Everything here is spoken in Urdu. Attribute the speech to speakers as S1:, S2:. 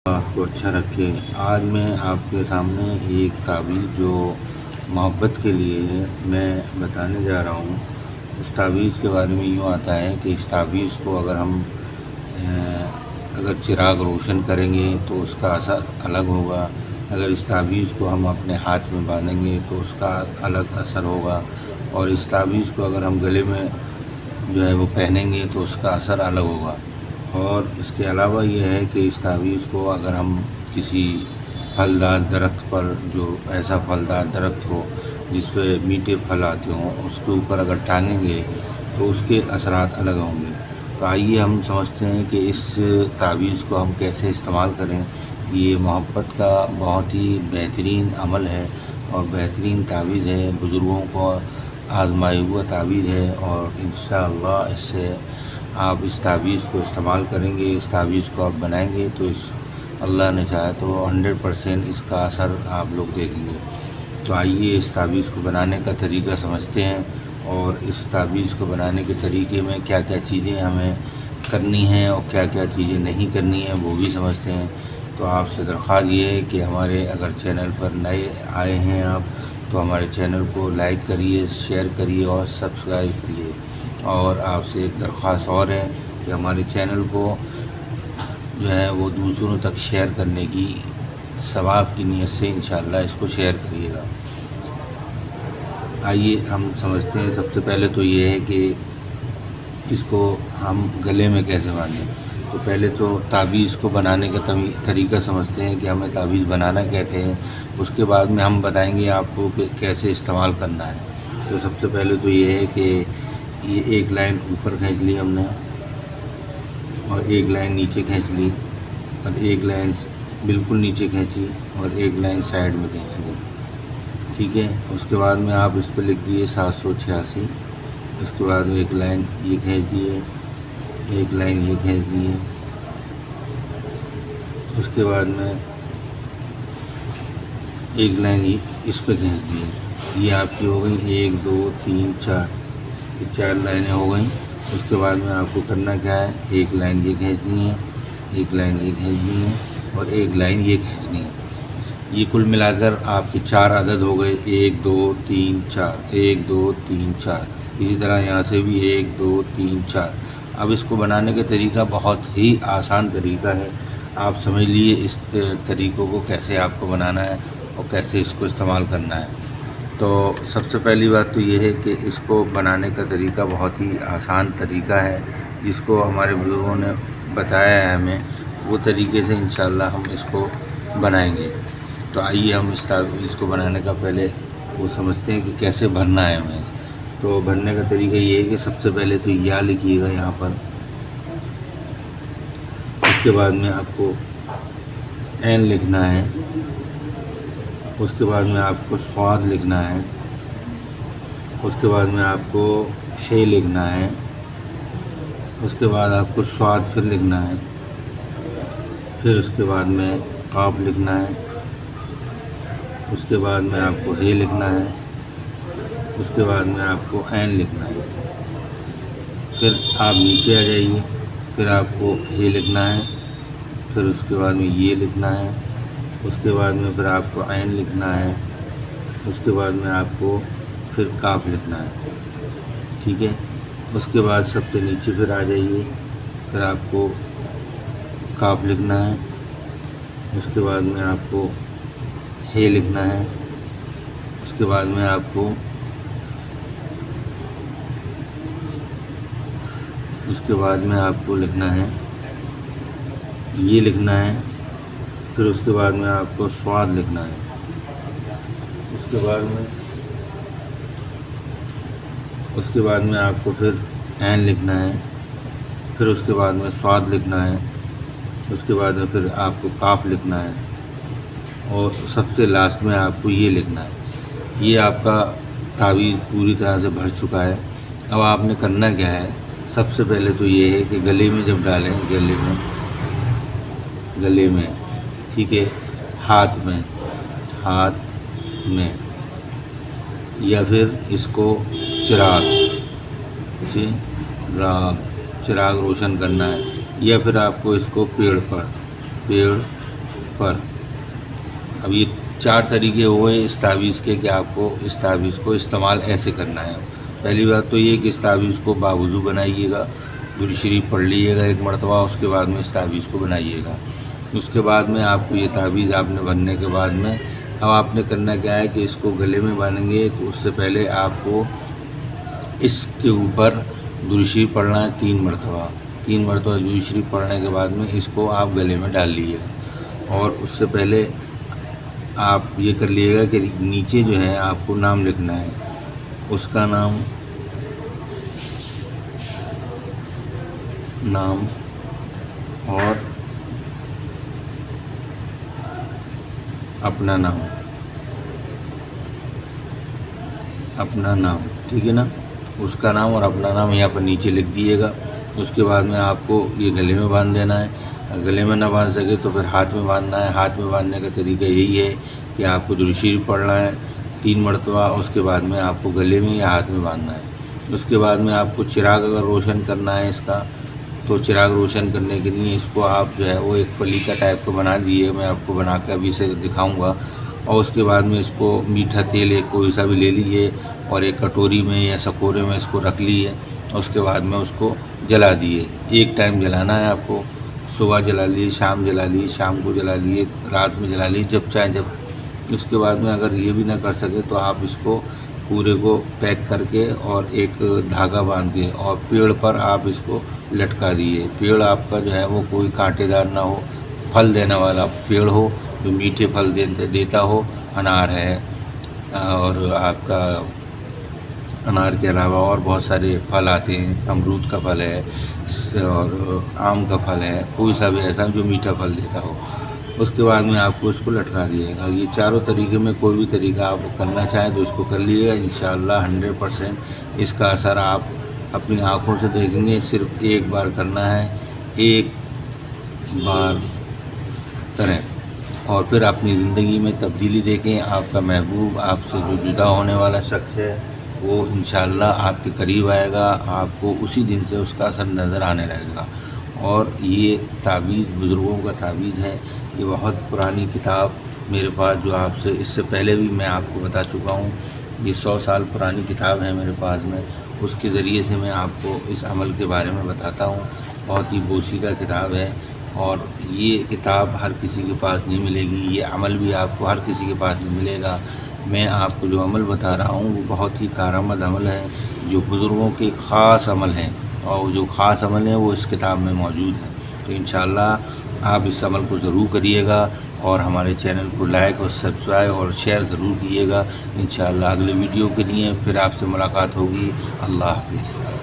S1: آپ کو اچھا رکھے۔ آج میں آپ کے سامنے ایک تعویذ جو محبت کے لیے ہے میں بتانے جا رہا ہوں۔ اس تعویذ کے بارے میں یوں آتا ہے کہ اس تعویذ کو اگر چراغ روشن کریں گے تو اس کا اثر الگ ہوگا، اگر اس تعویذ کو ہم اپنے ہاتھ میں باندھیں گے تو اس کا الگ اثر ہوگا، اور اس تعویذ کو اگر ہم گلے میں وہ پہنیں گے تو اس کا اثر الگ ہوگا۔ اور اس کے علاوہ یہ ہے کہ اس تعویذ کو اگر ہم کسی پھلدار درخت پر، جو ایسا پھلدار درخت ہو جس پہ میٹھے پھل آتے ہوں، اس کے اوپر اگر ٹانگیں گے تو اس کے اثرات الگ ہوں گے۔ تو آئیے ہم سمجھتے ہیں کہ اس تعویذ کو ہم کیسے استعمال کریں۔ یہ محبت کا بہت ہی بہترین عمل ہے اور بہترین تعویذ ہے، بزرگوں کو آزمایا ہوا تعویذ ہے، اور انشاءاللہ اس سے آپ اس تعویذ کو استعمال کریں گے، اس تعویذ کو آپ بنائیں گے تو اللہ نے چاہا تو 100% اس کا اثر آپ لوگ دیکھیں گے۔ تو آئیے اس تعویذ کو بنانے کا طریقہ سمجھتے ہیں، اور اس تعویذ کو بنانے کے طریقے میں کیا کیا چیزیں ہمیں کرنی ہیں اور کیا کیا چیزیں نہیں کرنی ہیں وہ بھی سمجھتے ہیں۔ تو آپ سے درخواست یہ ہے کہ ہمارے اگر چینل پر نئے آئے ہیں آپ تو ہمارے چینل کو لائک کریے، شیئر کریے اور سبسکرائب کریے۔ اور آپ سے ایک درخواست اور ہے کہ ہمارے چینل کو وہ دوسروں تک شیئر کرنے کی ثواب کی نیت سے انشاءاللہ اس کو شیئر کریے گا۔ آئیے ہم سمجھتے ہیں۔ سب سے پہلے تو یہ ہے کہ اس کو ہم گلے میں کیسے باندھیں۔ تو پہلے تو تعویذ کو بنانے کا طریقہ سمجھتے ہیں کہ ہمیں تعویذ بنانا کہتے ہیں، اس کے بعد میں ہم بتائیں گے آپ کو کہ کیسے استعمال کرنا ہے۔ تو سب سے پہلے تو یہ ہے کہ یہ ایک لائن اوپر کھینچ لی ہم نے، اور ایک لائن نیچے کھینچ لی، اور ایک لائن بالکل نیچے کھینچی، اور ایک لائن سائڈ میں کھینچ لی، ٹھیک ہے۔ اس کے بعد میں آپ اس پہ لکھ دیے 786۔ اس کے بعد ایک لائن یہ کھینچ دیے، ایک لائن یہ کھینچ دیے، اس کے بعد میں ایک لائن یہ اس پہ کھینچ دیے۔ یہ آپ کی ہو گئی 1 2 3 4، یہ 4 لائنیں ہو گئیں۔ اس کے بعد میں آپ کو کرنا کیا ہے، ایک لائن یہ کھینچنی ہے، ایک لائن یہ کھینچنی ہے، اور ایک لائن یہ کھینچنی ہے۔ یہ کل ملا کر آپ کے 4 عدد ہو گئے، 1 2 3 4، 1 2 3 4۔ اسی طرح یہاں سے بھی 1 2 3 4۔ اب اس کو بنانے کا طریقہ بہت ہی آسان طریقہ ہے، آپ سمجھ لیجیے اس طریقوں کو کیسے آپ کو بنانا ہے اور کیسے اس کو استعمال کرنا ہے۔ تو سب سے پہلی بات تو یہ ہے کہ اس کو بنانے کا طریقہ بہت ہی آسان طریقہ ہے، جس کو ہمارے بزرگوں نے بتایا ہے ہمیں، وہ طریقے سے انشاءاللہ ہم اس کو بنائیں گے۔ تو آئیے ہم اس کو بنانے کا پہلے وہ سمجھتے ہیں کہ کیسے بھرنا ہے ہمیں۔ تو بھرنے کا طریقہ یہ ہے کہ سب سے پہلے تو یا لکھیے گا یہاں پر، اس کے بعد میں آپ کو این لکھنا ہے، اس کے بعد میں آپ کو صاد لکھنا ہے، اس کے بعد میں آپ کو ہے لکھنا ہے، اس کے بعد آپ کو صاد پھر لکھنا ہے، پھر اس کے بعد میں قاف لکھنا ہے، اس کے بعد میں آپ کو ہے لکھنا ہے، اس کے بعد میں آپ کو عین لکھنا ہے۔ پھر آپ نیچے آ جائیے، پھر آپ کو ہے لکھنا ہے، پھر اس کے بعد میں یہ لکھنا ہے، اس کے بعد میں پھر آپ کو عین لکھنا ہے، اس کے بعد میں آپ کو پھر کاف لکھنا ہے، ٹھیک ہے۔ اس کے بعد سب سے نیچے پھر آ جائیے، پھر آپ کو کاف لکھنا ہے، اس کے بعد میں آپ کو ہے لکھنا ہے، اس کے بعد میں آپ کو لکھنا ہے، یہ لکھنا ہے، پھر اس کے بعد میں آپ کو صاد لکھنا ہے، اس کے بعد میں آپ کو پھر عین لکھنا ہے، پھر اس کے بعد میں صاد لکھنا ہے، اس کے بعد میں پھر آپ کو کاف لکھنا ہے، اور سب سے لاسٹ میں آپ کو یہ لکھنا ہے۔ یہ آپ کا تعویذ پوری طرح سے بھر چکا ہے۔ اب آپ نے کرنا کیا ہے، سب سے پہلے تو یہ ہے کہ گلے میں جب ڈالیں، گلے میں ٹھیک ہے، ہاتھ میں یا پھر اس کو چراغ روشن کرنا ہے، یا پھر آپ کو اس کو پیڑ پر اب یہ 4 طریقے ہوئے اس تعویذ کے کہ آپ کو اس تعویذ کو استعمال ایسے کرنا ہے۔ پہلی بات تو یہ کہ اس تعویذ کو باوضو بنائیے گا، درود شریف پڑھ لیجیے گا 1 مرتبہ، اس کے بعد میں اس تعویذ کو بنائیے گا۔ اس کے بعد میں آپ کو یہ تعویذ آپ نے بننے کے بعد میں اب آپ نے کرنا کیا ہے کہ اس کو گلے میں باندھیں گے تو اس سے پہلے آپ کو اس کے اوپر درود شریف پڑھنا ہے 3 مرتبہ۔ 3 مرتبہ درود شریف پڑھنے کے بعد میں اس کو آپ گلے میں ڈال لیجیے گا، اور اس سے پہلے آپ یہ کر لیجیے گا کہ نیچے جو ہے آپ کو نام لکھنا ہے، اس کا نام اور اپنا نام ٹھیک ہے نا، اس کا نام اور اپنا نام یہاں پر نیچے لکھ دیجیے گا۔ اس کے بعد میں آپ کو یہ گلے میں باندھ دینا ہے۔ گلے میں نہ باندھ سکے تو پھر ہاتھ میں باندھنا ہے۔ ہاتھ میں باندھنے کا طریقہ یہی ہے کہ آپ کو درود شریف پڑھنا ہے 3 مرتبہ، اس کے بعد میں آپ کو گلے میں یا ہاتھ میں باندھنا ہے۔ اس کے بعد میں آپ کو چراغ اگر روشن کرنا ہے اس کا، تو چراغ روشن کرنے کے لیے اس کو آپ جو ہے وہ ایک پلی کا ٹائپ کو بنا دیے، میں آپ کو بنا کے ابھی سے دکھاؤں گا۔ اور اس کے بعد میں اس کو میٹھا تیل ایک کوئی سا بھی لے لیجیے اور ایک کٹوری میں یا سکورے میں اس کو رکھ لیجیے، اس کے بعد میں اس کو جلا دیے۔ ایک ٹائم جلانا ہے آپ کو، صبح جلا لیجیے، شام جلا لیجیے، شام کو جلا لیجیے، رات میں جلا لیجیے، جب چاہیں جب۔ اس کے بعد میں اگر یہ بھی نہ کر سکے تو آپ اس کو پورے کو پیک کر کے اور ایک دھاگا باندھ کے اور پیڑ پر آپ اس کو لٹکا دیے۔ پیڑ آپ کا جو ہے وہ کوئی کانٹے دار نہ ہو، پھل دینے والا پیڑ ہو جو میٹھے پھل دیتا ہو۔ انار ہے، اور آپ کا انار کے علاوہ اور بہت سارے پھل آتے ہیں، امرود کا پھل ہے اور آم کا پھل ہے، کوئی سا بھی ایسا جو میٹھا پھل دیتا ہو۔ اس کے بعد میں آپ کو اس کو لٹکا دیے گا۔ یہ چاروں طریقے میں کوئی بھی طریقہ آپ کرنا چاہیں تو اس کو کر لیے گا، انشاءاللہ 100% اس کا اثر آپ اپنی آنکھوں سے دیکھیں گے۔ صرف ایک بار کرنا ہے، ایک بار کریں اور پھر اپنی زندگی میں تبدیلی دیکھیں۔ آپ کا محبوب آپ سے جو جدا ہونے والا شخص ہے وہ انشاءاللہ آپ کے قریب آئے گا، آپ کو اسی دن سے اس کا اثر نظر آنے لگے گا۔ اور یہ تعویذ بزرگوں کا تعویذ ہے، یہ بہت پرانی کتاب میرے پاس جو آپ سے اس سے پہلے بھی میں آپ کو بتا چکا ہوں، یہ 100 سال پرانی کتاب ہے میرے پاس میں، اس کے ذریعے سے میں آپ کو اس عمل کے بارے میں بتاتا ہوں۔ بہت ہی بوسیدہ کتاب ہے، اور یہ کتاب ہر کسی کے پاس نہیں ملے گی، یہ عمل بھی آپ کو ہر کسی کے پاس نہیں ملے گا۔ میں آپ کو جو عمل بتا رہا ہوں وہ بہت ہی کارآمد عمل ہے، جو بزرگوں کے خاص عمل ہیں، اور جو خاص عمل ہیں وہ اس کتاب میں موجود ہیں۔ تو انشاءاللہ آپ اس عمل کو ضرور کریے گا، اور ہمارے چینل کو لائک اور سبسکرائب اور شیئر ضرور کیجیے گا۔ انشاءاللہ اگلے ویڈیو کے لیے پھر آپ سے ملاقات ہوگی۔ اللہ حافظ۔